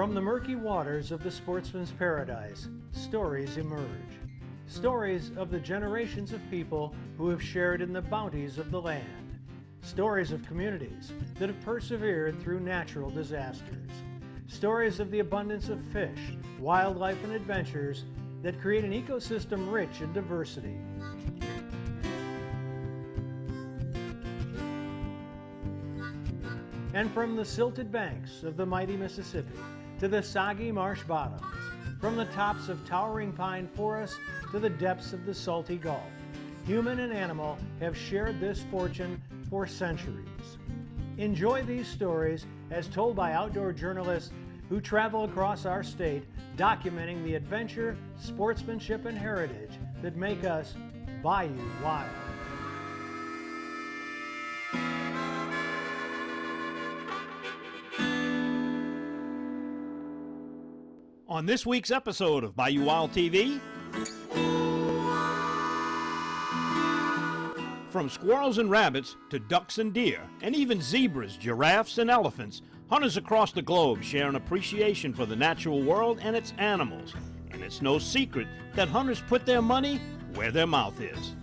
From the murky waters of the sportsman's paradise, stories emerge. Stories of the generations of people who have shared in the bounties of the land. Stories of communities that have persevered through natural disasters. Stories of the abundance of fish, wildlife, and adventures that create an ecosystem rich in diversity. And from the silted banks of the mighty Mississippi to the soggy marsh bottoms, from the tops of towering pine forests to the depths of the salty Gulf, human and animal have shared this fortune for centuries. Enjoy these stories as told by outdoor journalists who travel across our state, documenting the adventure, sportsmanship, and heritage that make us Bayou Wild. On this week's episode of Bayou Wild TV, from squirrels and rabbits to ducks and deer, and even zebras, giraffes, and elephants, hunters across the globe share an appreciation for the natural world and its animals. And it's no secret that hunters put their money where their mouth is.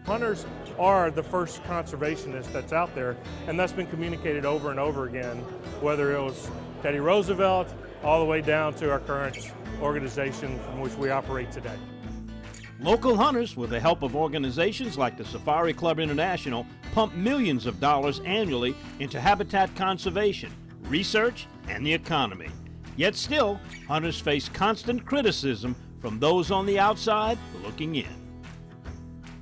Hunters are the first conservationists that's out there, and that's been communicated over and over again, whether it was Teddy Roosevelt, all the way down to our current organization from which we operate today. Local hunters, with the help of organizations like the Safari Club International, pump millions of dollars annually into habitat conservation, research, and the economy. Yet still, hunters face constant criticism from those on the outside looking in.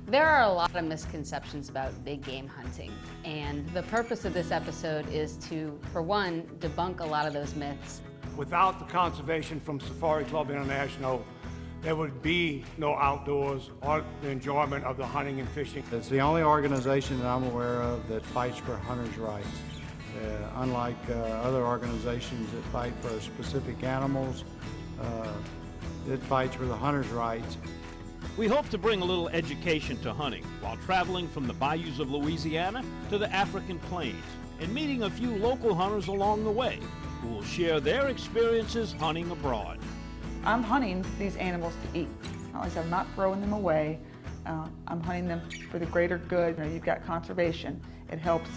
There are a lot of misconceptions about big game hunting, and the purpose of this episode is to, for one, debunk a lot of those myths. Without the conservation from Safari Club International, there would be no outdoors or the enjoyment of the hunting and fishing. It's the only organization that I'm aware of that fights for hunters' rights. Unlike other organizations that fight for specific animals, it fights for the hunters' rights. We hope to bring a little education to hunting while traveling from the bayous of Louisiana to the African plains and meeting a few local hunters along the way who will share their experiences hunting abroad. I'm hunting these animals to eat. Not like I'm not throwing them away. I'm hunting them for the greater good. You know, you've got conservation. It helps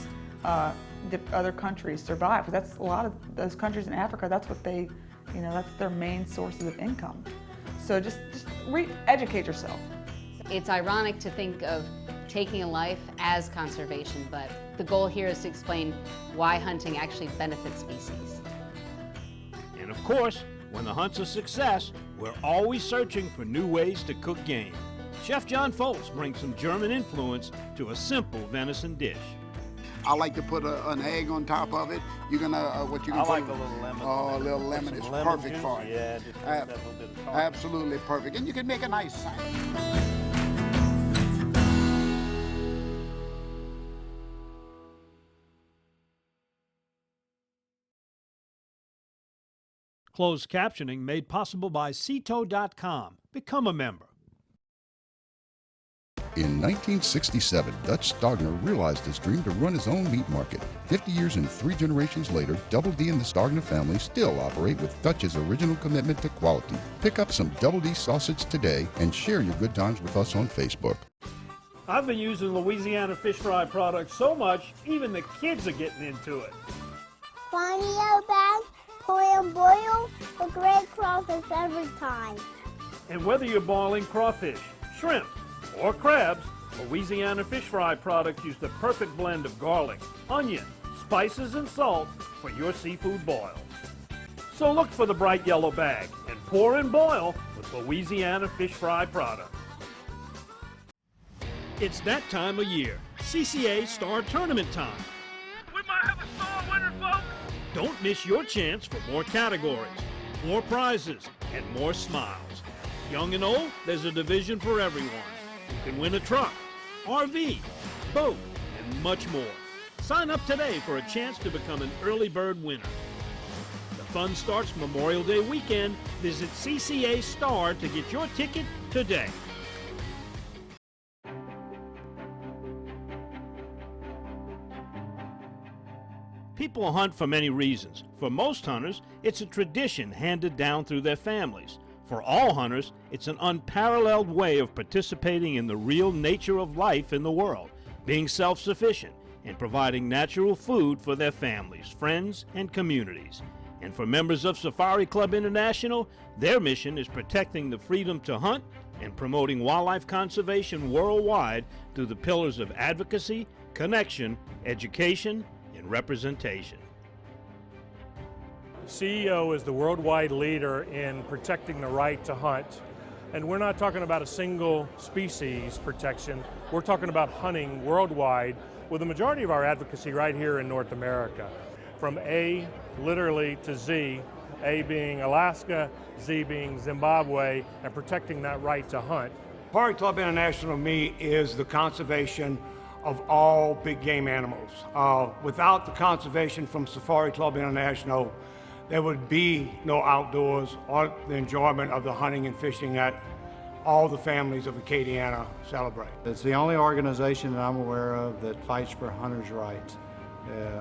other countries survive. That's a lot of those countries in Africa. That's what they, that's their main sources of income. So just educate yourself. It's ironic to think of taking a life as conservation, but the goal here is to explain why hunting actually benefits species. And of course, when the hunt's a success, we're always searching for new ways to cook game. Chef John Folse brings some German influence to a simple venison dish. I like to put an egg on top of it. You're gonna what you can I put. like a little lemon. Oh, a little lemon is perfect for it. Yeah, just that little bit of tart. Absolutely perfect, and you can make a nice sandwich. Closed captioning made possible by Cto.com. Become a member. In 1967, Dutch Stogner realized his dream to run his own meat market. 50 years and 3 generations later, Double D and the Stogner family still operate with Dutch's original commitment to quality. Pick up some Double D sausage today and share your good times with us on Facebook. I've been using Louisiana fish fry products so much, even the kids are getting into it. Bonio bag, pour and boil, a great crawfish every time. And whether you're boiling crawfish, shrimp, or crabs, Louisiana fish fry products use the perfect blend of garlic, onion, spices, and salt for your seafood boils. So look for the bright yellow bag and pour and boil with Louisiana fish fry products. It's that time of year, Cca Star Tournament time. We might have a star winner, folks! Don't miss your chance for more categories, more prizes, and more smiles. Young and old, there's a division for everyone. You can win a truck, RV, boat, and much more. Sign up today for a chance to become an early bird winner. The fun starts Memorial Day weekend. Visit Cca Star to get your ticket today. People hunt for many reasons. For most hunters, it's a tradition handed down through their families. For all hunters, it's an unparalleled way of participating in the real nature of life in the world, being self-sufficient, and providing natural food for their families, friends, and communities. And for members of Safari Club International, their mission is protecting the freedom to hunt and promoting wildlife conservation worldwide through the pillars of advocacy, connection, education, and representation. CEO is the worldwide leader in protecting the right to hunt. And we're not talking about a single species protection. We're talking about hunting worldwide with the majority of our advocacy right here in North America. From A, literally, to Z, A being Alaska, Z being Zimbabwe, and protecting that right to hunt. Safari Club International to me is the conservation of all big game animals. Without the conservation from Safari Club International, there would be no outdoors or the enjoyment of the hunting and fishing that all the families of Acadiana celebrate. It's the only organization that I'm aware of that fights for hunters' rights.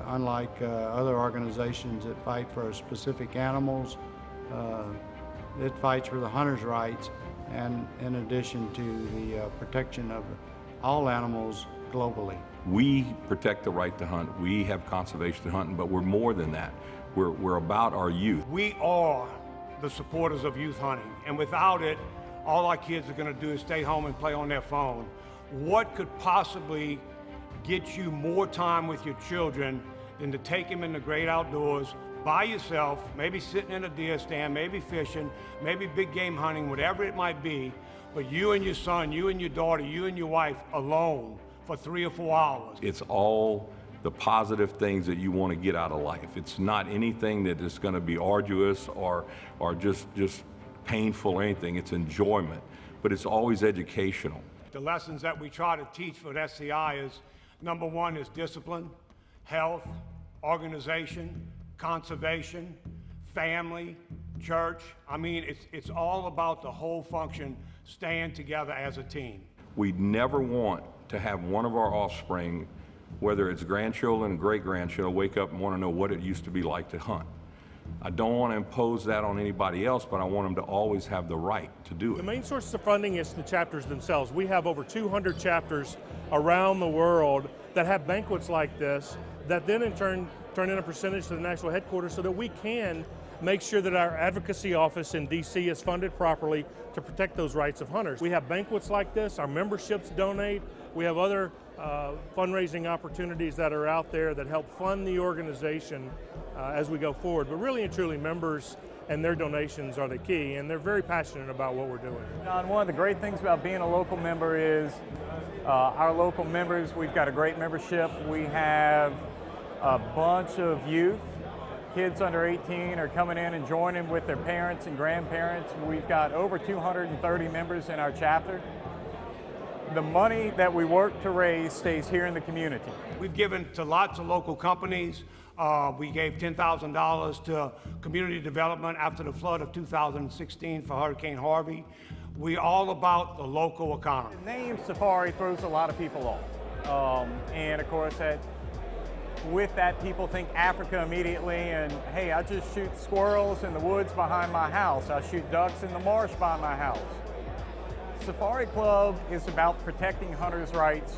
Unlike other organizations that fight for specific animals, it fights for the hunters' rights, and in addition to the protection of all animals globally. We protect the right to hunt. We have conservation hunting, but we're more than that. We're about our youth. We are the supporters of youth hunting, and without it, all our kids are going to do is stay home and play on their phone. What could possibly get you more time with your children than to take them in the great outdoors by yourself, maybe sitting in a deer stand, maybe fishing, maybe big game hunting, whatever it might be, but you and your son, you and your daughter, you and your wife alone for 3 or 4 hours. It's all the positive things that you want to get out of life. It's not anything that is going to be arduous or just painful or anything. It's enjoyment, but it's always educational. The lessons that we try to teach for SCI is, number one is discipline, health, organization, conservation, family, church. I mean, it's all about the whole function, staying together as a team. We never want to have one of our offspring, whether it's grandchildren, great-grandchildren, wake up and want to know what it used to be like to hunt. I don't want to impose that on anybody else, but I want them to always have the right to do it. The main source of funding is the chapters themselves. We have over 200 chapters around the world that have banquets like this that then in turn in a percentage to the national headquarters so that we can make sure that our advocacy office in DC is funded properly to protect those rights of hunters. We have banquets like this, our memberships donate, we have other fundraising opportunities that are out there that help fund the organization as we go forward. But really and truly, members and their donations are the key, and they're very passionate about what we're doing. John, one of the great things about being a local member is our local members, we've got a great membership. We have a bunch of youth. Kids under 18 are coming in and joining with their parents and grandparents. We've got over 230 members in our chapter. The money that we work to raise stays here in the community. We've given to lots of local companies. We gave $10,000 to community development after the flood of 2016 for Hurricane Harvey. We're all about the local economy. The name Safari throws a lot of people off. And of course, with that, people think Africa immediately, and hey, I just shoot squirrels in the woods behind my house. I shoot ducks in the marsh by my house. Safari Club is about protecting hunters' rights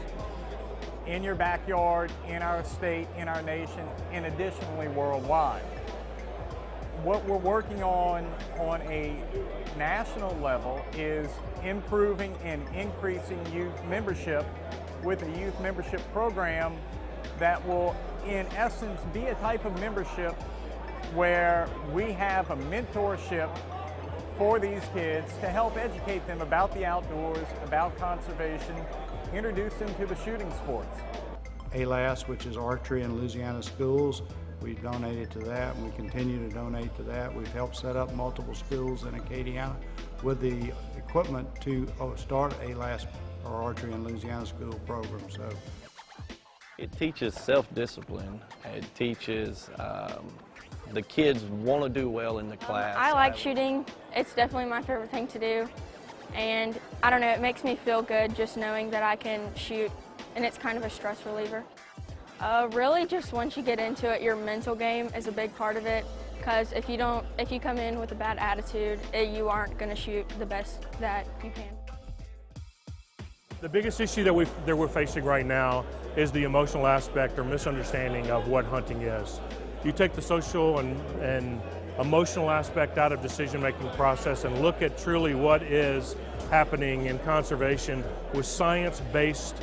in your backyard, in our state, in our nation, and additionally worldwide. What we're working on a national level is improving and increasing youth membership with a youth membership program that will, in essence, be a type of membership where we have a mentorship for these kids to help educate them about the outdoors, about conservation, introduce them to the shooting sports. ALAS, which is archery in Louisiana schools, we've donated to that, and we continue to donate to that. We've helped set up multiple schools in Acadiana with the equipment to start ALAS, or Archery in Louisiana School program. So it teaches self-discipline. It teaches the kids want to do well in the class. I like shooting. It's definitely my favorite thing to do. And I don't know, it makes me feel good just knowing that I can shoot, and it's kind of a stress reliever. Really, just once you get into it, your mental game is a big part of it. Because if you come in with a bad attitude, you aren't going to shoot the best that you can. The biggest issue that we're facing right now is the emotional aspect or misunderstanding of what hunting is. You take the social and emotional aspect out of decision-making process and look at truly what is happening in conservation with science-based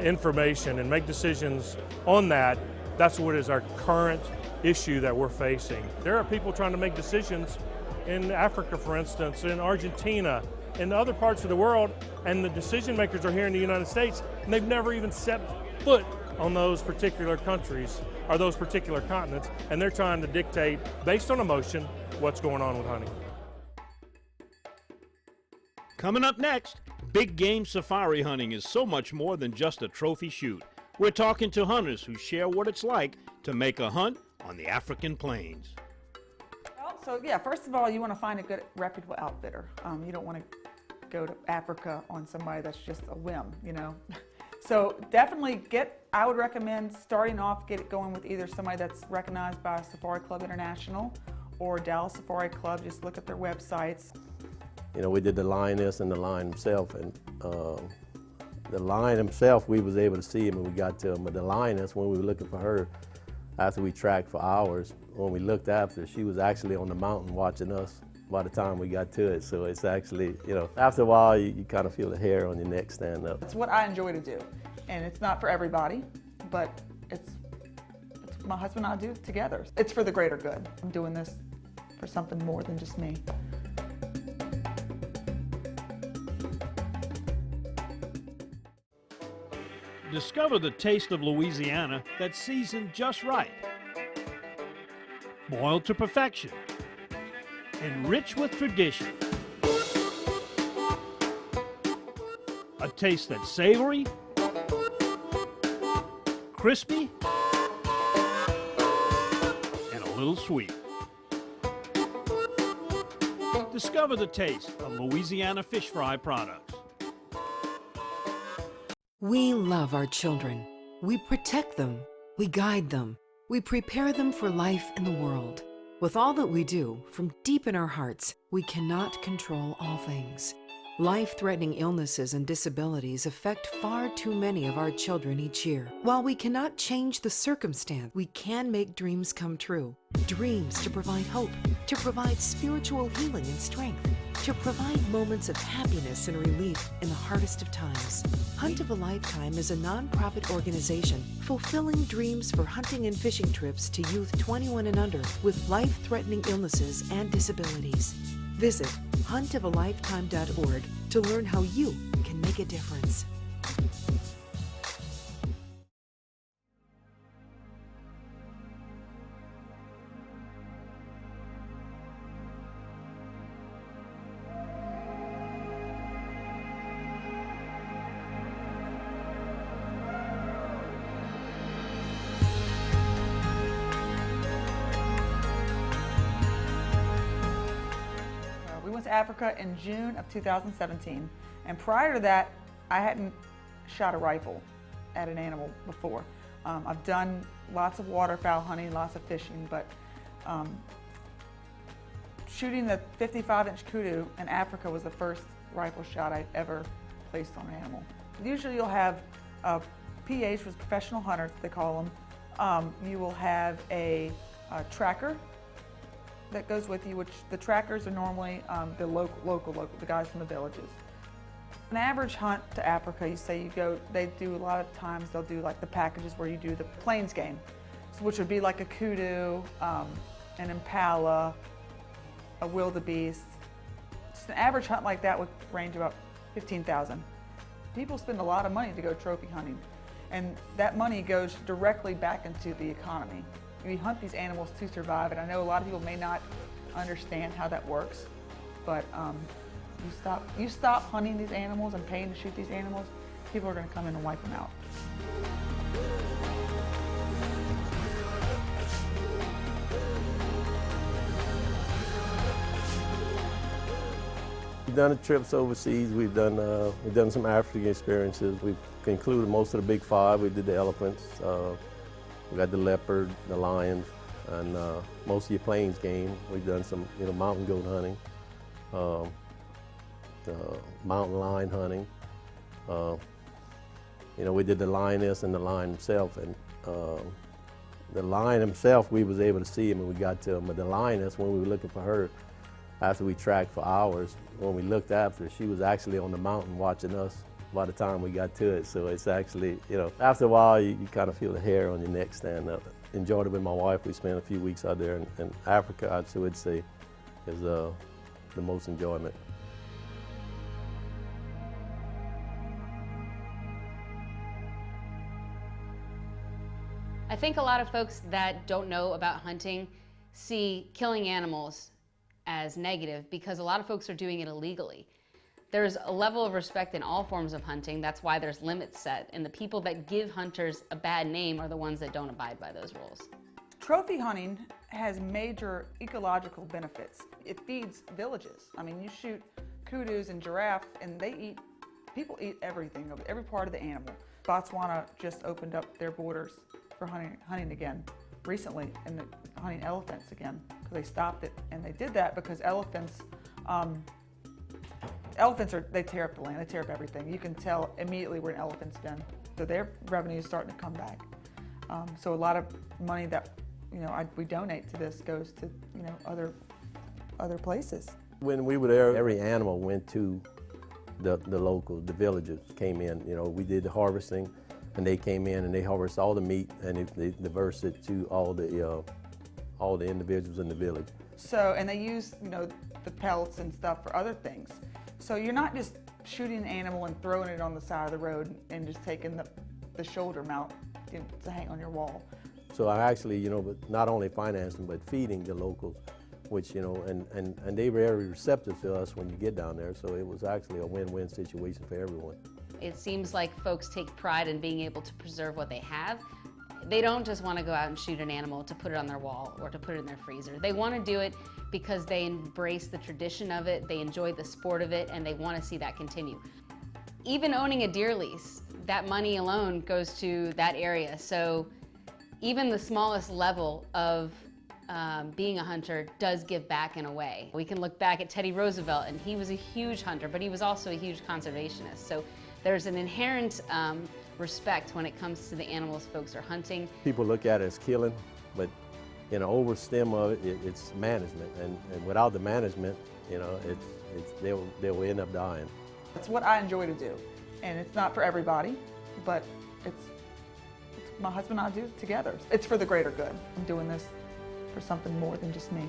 information and make decisions on that. That's what is our current issue that we're facing. There are people trying to make decisions in Africa, for instance, in Argentina, in other parts of the world, and the decision makers are here in the United States, and they've never even set foot on those particular countries or those particular continents, and they're trying to dictate, based on emotion, what's going on with hunting. Coming up next, big game safari hunting is so much more than just a trophy shoot. We're talking to hunters who share what it's like to make a hunt on the African plains. So yeah, first of all, you want to find a good, reputable outfitter. You don't want to go to Africa on somebody that's just a whim, you know. So definitely I would recommend starting off, get it going with either somebody that's recognized by Safari Club International or Dallas Safari Club. Just look at their websites. You know, we did the lioness and the lion himself, and the lion himself, we was able to see him when we got to him, but the lioness, when we were looking for her, after we tracked for hours, when we looked after, she was actually on the mountain watching us by the time we got to it. So it's actually, you know, after a while, you kind of feel the hair on your neck stand up. It's what I enjoy to do, and it's not for everybody, but it's my husband and I do it together. It's for the greater good. I'm doing this for something more than just me. Discover the taste of Louisiana that's seasoned just right, boiled to perfection, and rich with tradition. A taste that's savory, crispy, and a little sweet. Discover the taste of Louisiana fish fry products. We love our children. We protect them. We guide them. We prepare them for life in the world. With all that we do, from deep in our hearts, we cannot control all things. Life-threatening illnesses and disabilities affect far too many of our children each year. While we cannot change the circumstance, we can make dreams come true. Dreams to provide hope, to provide spiritual healing and strength, to provide moments of happiness and relief in the hardest of times. Hunt of a Lifetime is a nonprofit organization fulfilling dreams for hunting and fishing trips to youth 21 and under with life-threatening illnesses and disabilities. Visit huntofalifetime.org to learn how you can make a difference. Africa in June of 2017, and prior to that I hadn't shot a rifle at an animal before. I've done lots of waterfowl hunting, lots of fishing, but shooting the 55-inch kudu in Africa was the first rifle shot I'd ever placed on an animal. Usually you'll have PH, was professional hunters they call them. You will have a tracker that goes with you, which the trackers are normally the local, the guys from the villages. An average hunt to Africa, you say you go, they do a lot of times, they'll do like the packages where you do the plains game, so which would be like a kudu, an impala, a wildebeest. Just an average hunt like that would range about $15,000. People spend a lot of money to go trophy hunting, and that money goes directly back into the economy. We hunt these animals to survive, and I know a lot of people may not understand how that works, but you stop hunting these animals and paying to shoot these animals, people are going to come in and wipe them out. We've done trips overseas. We've done some African experiences. We've concluded most of the big five. We did the elephants. We got the leopard, the lions, and most of your plains game. We've done some, mountain goat hunting, mountain lion hunting. We did the lioness and the lion himself, and the lion himself, we was able to see him when we got to him, but the lioness, when we were looking for her, after we tracked for hours, when we looked after her, she was actually on the mountain watching us by the time we got to it. So it's actually, after a while, you kind of feel the hair on your neck stand up. Enjoyed it with my wife. We spent a few weeks out there, and Africa, I would say, is the most enjoyment. I think a lot of folks that don't know about hunting see killing animals as negative because a lot of folks are doing it illegally. There's a level of respect in all forms of hunting. That's why there's limits set, and the people that give hunters a bad name are the ones that don't abide by those rules. Trophy hunting has major ecological benefits. It feeds villages. I mean, you shoot kudus and giraffe, and people eat everything, every part of the animal. Botswana just opened up their borders for hunting again recently, and hunting elephants again, because they stopped it. And they did that because elephants they tear up the land, they tear up everything. You can tell immediately where an elephant's been. So their revenue is starting to come back. So a lot of money that we donate to this goes to other places. When we were there, every animal went to the locals, the villagers came in. We did the harvesting, and they came in and they harvested all the meat and they diversed it to all the individuals in the village. So, and they use the pelts and stuff for other things. So you're not just shooting an animal and throwing it on the side of the road and just taking the shoulder mount to hang on your wall. So I actually, not only financing but feeding the locals, which, and they were very receptive to us when you get down there. So it was actually a win-win situation for everyone. It seems like folks take pride in being able to preserve what they have. They don't just want to go out and shoot an animal to put it on their wall or to put it in their freezer. They want to do it because they embrace the tradition of it, they enjoy the sport of it, and they want to see that continue. Even owning a deer lease, that money alone goes to that area. So even the smallest level of being a hunter does give back in a way. We can look back at Teddy Roosevelt, and he was a huge hunter, but he was also a huge conservationist. So there's an inherent respect when it comes to the animals folks are hunting. People look at it as killing, but over stem of it, it's management, and without the management, they'll end up dying. It's what I enjoy to do, and it's not for everybody, but it's my husband and I do together. It's for the greater good. I'm doing this for something more than just me.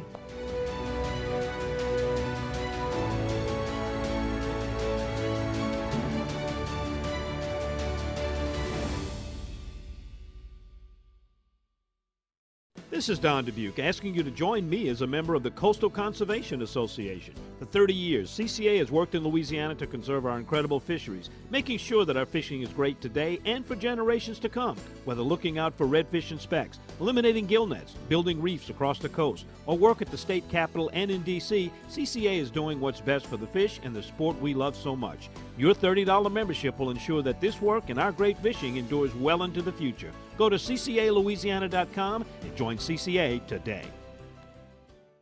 This is Don Dubuque asking you to join me as a member of the Coastal Conservation Association. For 30 years, CCA has worked in Louisiana to conserve our incredible fisheries, making sure that our fishing is great today and for generations to come. Whether looking out for redfish and specks, eliminating gill nets, building reefs across the coast, or work at the state capitol and in D.C., CCA is doing what's best for the fish and the sport we love so much. Your $30 membership will ensure that this work and our great fishing endures well into the future. Go to ccalouisiana.com and join CCA today.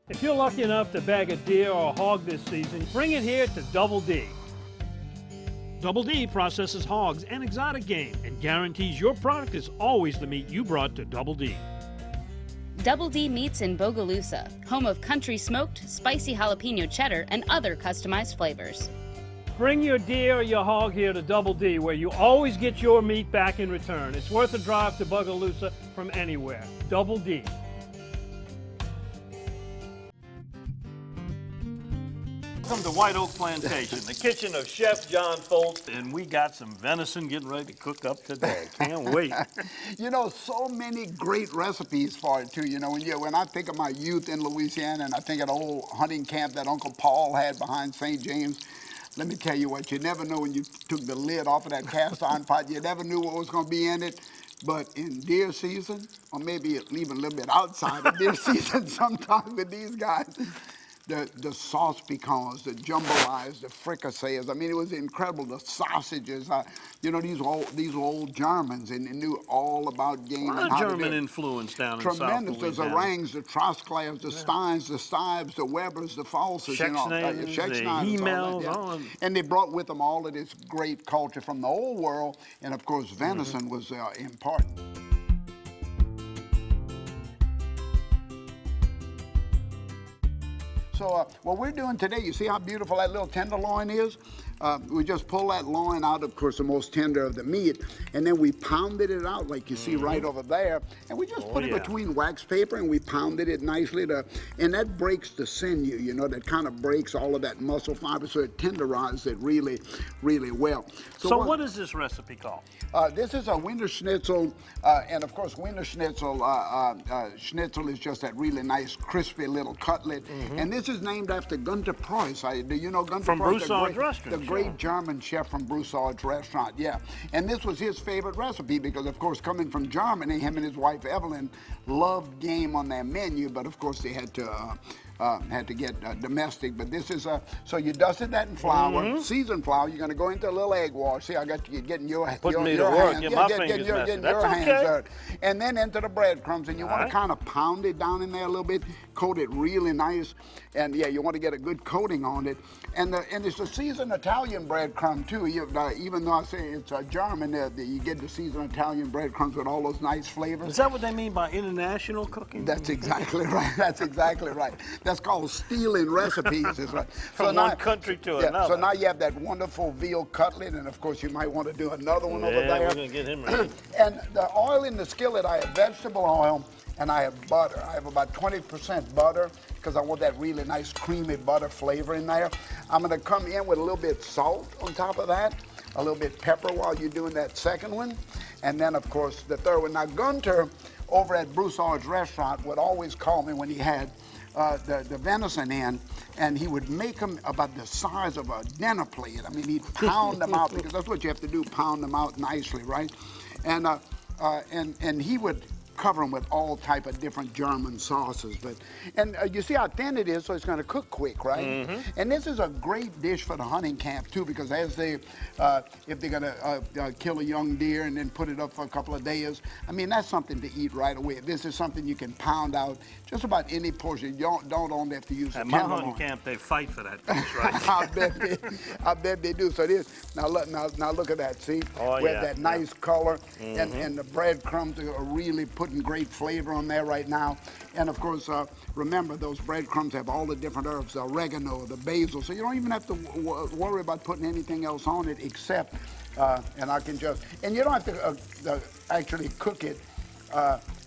If you're lucky enough to bag a deer or a hog this season, bring it here to Double D. Double D processes hogs and exotic game and guarantees your product is always the meat you brought to Double D. Double D Meats in Bogalusa, home of country smoked, spicy jalapeno cheddar, and other customized flavors. Bring your deer or your hog here to Double D, where you always get your meat back in return. It's worth a drive to Bogalusa from anywhere. Double D. Welcome to White Oak Plantation, the kitchen of Chef John Folse, and we got some venison getting ready to cook up today. Can't wait. So many great recipes for it too. When I think of my youth in Louisiana, and I think of the old hunting camp that Uncle Paul had behind St. James, let me tell you what, you never know when you took the lid off of that cast iron pot, you never knew what was going to be in it. But in deer season, or maybe even a little bit outside of deer season sometimes with these guys, the sauce pecans, the jambalaya, the fricassees. I mean, it was incredible. The sausages. You know, these were old Germans, and they knew all about game. A lot and of how German to do it. influence down in South Tremendous. There's the Louisiana. Rangs, the Trosclaves, the Steins, the Stibes, the Webers, the Folses, Schexnayens, the Hemels, all of- and they brought with them all of this great culture from the old world, and of course, venison was important. So what we're doing today, you see how beautiful that little tenderloin is? We just pull that loin out, of course, the most tender of the meat, and then we pounded it out like you see right over there, and we just put it between wax paper, and we pounded it nicely, and that breaks the sinew, you know, that kind of breaks all of that muscle fiber, so it tenderizes it really, really well. So what is this recipe called? This is a Wiener Schnitzel, and of course, Wiener Schnitzel, schnitzel is just that really nice, crispy little cutlet, and this is named after Gunter Preuss. Do you know Gunter From Preuss? Broussard's restaurant, The great German chef from Broussard's restaurant, yeah. And this was his favorite recipe because, of course, coming from Germany, him and his wife Evelyn loved game on their menu, but of course they had to get domestic. But this is so you dusted that in flour, seasoned flour. You're going to go into a little egg wash. See, I got you getting your hands. Putting me to work. Get my fingers messy. Getting That's your hands okay. dirty. And then into the breadcrumbs, and you want to kind of pound it down in there a little bit, coat it really nice, and yeah, you want to get a good coating on it. And it's a seasoned Italian breadcrumb too. Even though I say it's German, you get the seasoned Italian breadcrumbs with all those nice flavors. Is that what they mean by international cooking? That's exactly right. That's exactly right. That's called stealing recipes. Is right. From one country to another. So now you have that wonderful veal cutlet, and of course you might want to do another one over there. We're gonna get him ready. And the oil in the skillet, I have vegetable oil and I have butter. I have about 20% butter because I want that really nice creamy butter flavor in there. I'm going to come in with a little bit salt on top of that, a little bit pepper while you're doing that second one, and then of course the third one. Now Gunter over at Broussard's restaurant would always call me when he had the venison in, and he would make them about the size of a dinner plate. I mean, he'd pound them out because that's what you have to do, pound them out nicely, right? And he would cover them with all type of different German sauces. And you see how thin it is, so it's going to cook quick, right? And this is a great dish for the hunting camp too, because as if they're going to kill a young deer and then put it up for a couple of days, I mean, that's something to eat right away. This is something you can pound out just about any portion. You don't only have to use At a my tenderloin. hunting camp, they fight for that dish, right? I bet they do. So this now look at that. See, we have that nice color, and the breadcrumbs are really putting great flavor on there right now. And of course, remember those breadcrumbs have all the different herbs, the oregano, the basil. So you don't even have to worry about putting anything else on it except, and you don't have to actually cook it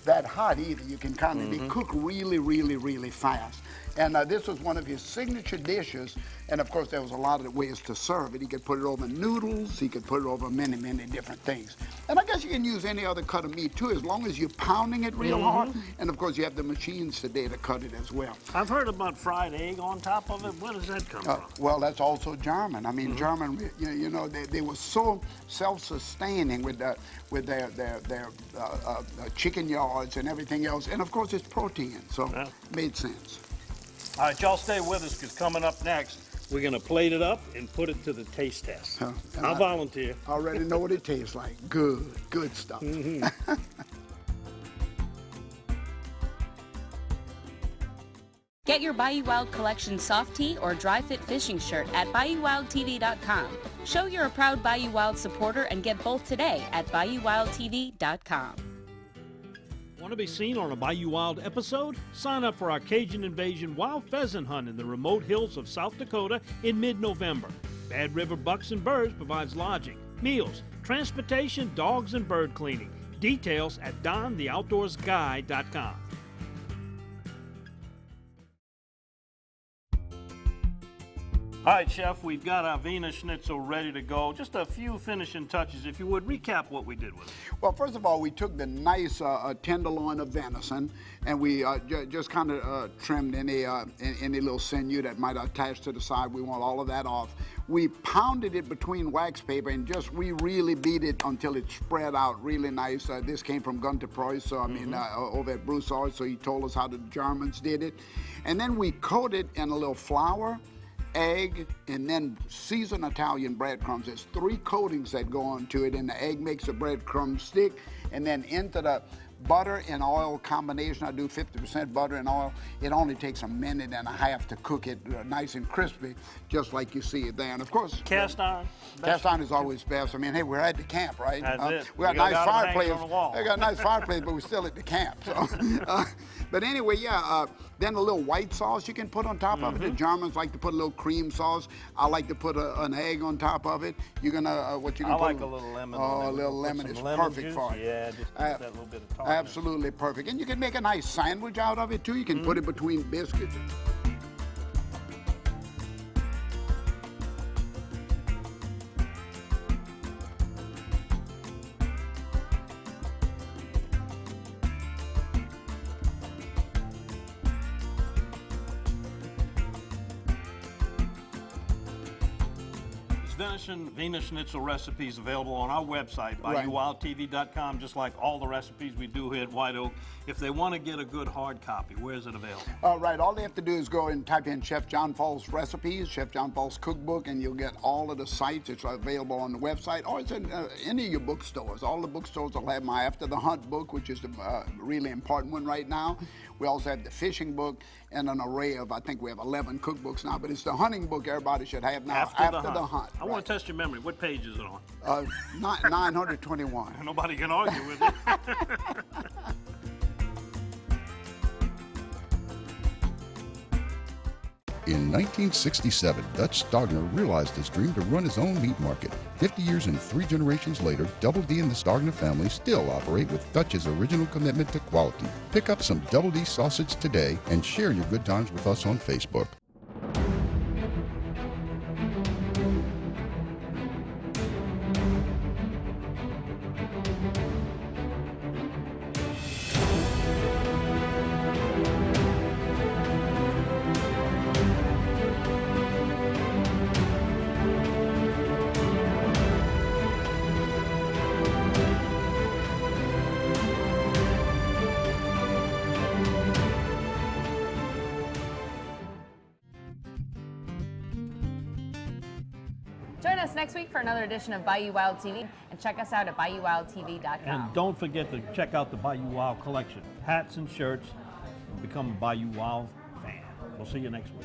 that hot either. You can kind of be cooked really, really, really fast. And this was one of his signature dishes. And of course, there was a lot of ways to serve it. He could put it over noodles. He could put it over many, many different things. And I guess you can use any other cut of meat too, as long as you're pounding it real hard. And of course, you have the machines today to cut it as well. I've heard about fried egg on top of it. Where does that come from? Well, that's also German. I mean, German, you know, they were so self-sustaining with their chicken yards and everything else. And of course, it's protein, so it made sense. All right, y'all stay with us, because coming up next, we're going to plate it up and put it to the taste test. I'll volunteer. I already know what it tastes like. Good stuff. Get your Bayou Wild Collection soft tee or dry fit fishing shirt at BayouWildTV.com. Show you're a proud Bayou Wild supporter and get both today at BayouWildTV.com. Want to be seen on a Bayou Wild episode? Sign up for our Cajun Invasion wild pheasant hunt in the remote hills of South Dakota in mid-November. Bad River Bucks and Birds provides lodging, meals, transportation, dogs, and bird cleaning. Details at dontheoutdoorsguide.com. All right, Chef, we've got our Wiener Schnitzel ready to go. Just a few finishing touches, if you would. Recap what we did with it. Well, first of all, we took the nice tenderloin of venison, and we just kind of trimmed any little sinew that might attach to the side. We want all of that off. We pounded it between wax paper, and we really beat it until it spread out really nice. This came from Gunter Preuss, so over at Broussard, so he told us how the Germans did it. And then we coated in a little flour, egg, and then seasoned Italian breadcrumbs. There's 3 coatings that go onto it, and the egg makes the breadcrumb stick, and then into the butter and oil combination. I do 50% butter and oil. It only takes a minute and a half to cook it nice and crispy, just like you see it there. And of course, cast iron. Cast iron is always best. I mean, hey, we're at the camp, right? That's it. We got a nice fireplace. They got a nice fireplace, but we're still at the camp. So, but anyway, yeah. Then a little white sauce you can put on top of it. The Germans like to put a little cream sauce. I like to put an egg on top of it. You're gonna what you can I put? like a little lemon. Oh, a little lemon is perfect for it. Yeah, just put that little bit of tart. Absolutely perfect. And you can make a nice sandwich out of it too. You can put it between biscuits. Wiener Schnitzel recipes available on our website, BayouWildTV.com, just like all the recipes we do here at White Oak. If they want to get a good hard copy, where is it available? Right, all they have to do is go and type in Chef John Folse recipes, Chef John Folse cookbook, and you'll get all of the sites. It's available on the website, or it's in any of your bookstores. All the bookstores will have my After the Hunt book, which is the really important one right now. We also have the fishing book and an array of, I think we have 11 cookbooks now, but it's the hunting book everybody should have now, After the Hunt. I want to test your memory. What page is it on? 921. Nobody can argue with it. In 1967, Dutch Stogner realized his dream to run his own meat market. 50 years and 3 generations later, Double D and the Stogner family still operate with Dutch's original commitment to quality. Pick up some Double D sausage today and share your good times with us on Facebook. Join us next week for another edition of Bayou Wild TV, and check us out at BayouWildTV.com. And don't forget to check out the Bayou Wild collection, hats and shirts, and become a Bayou Wild fan. We'll see you next week.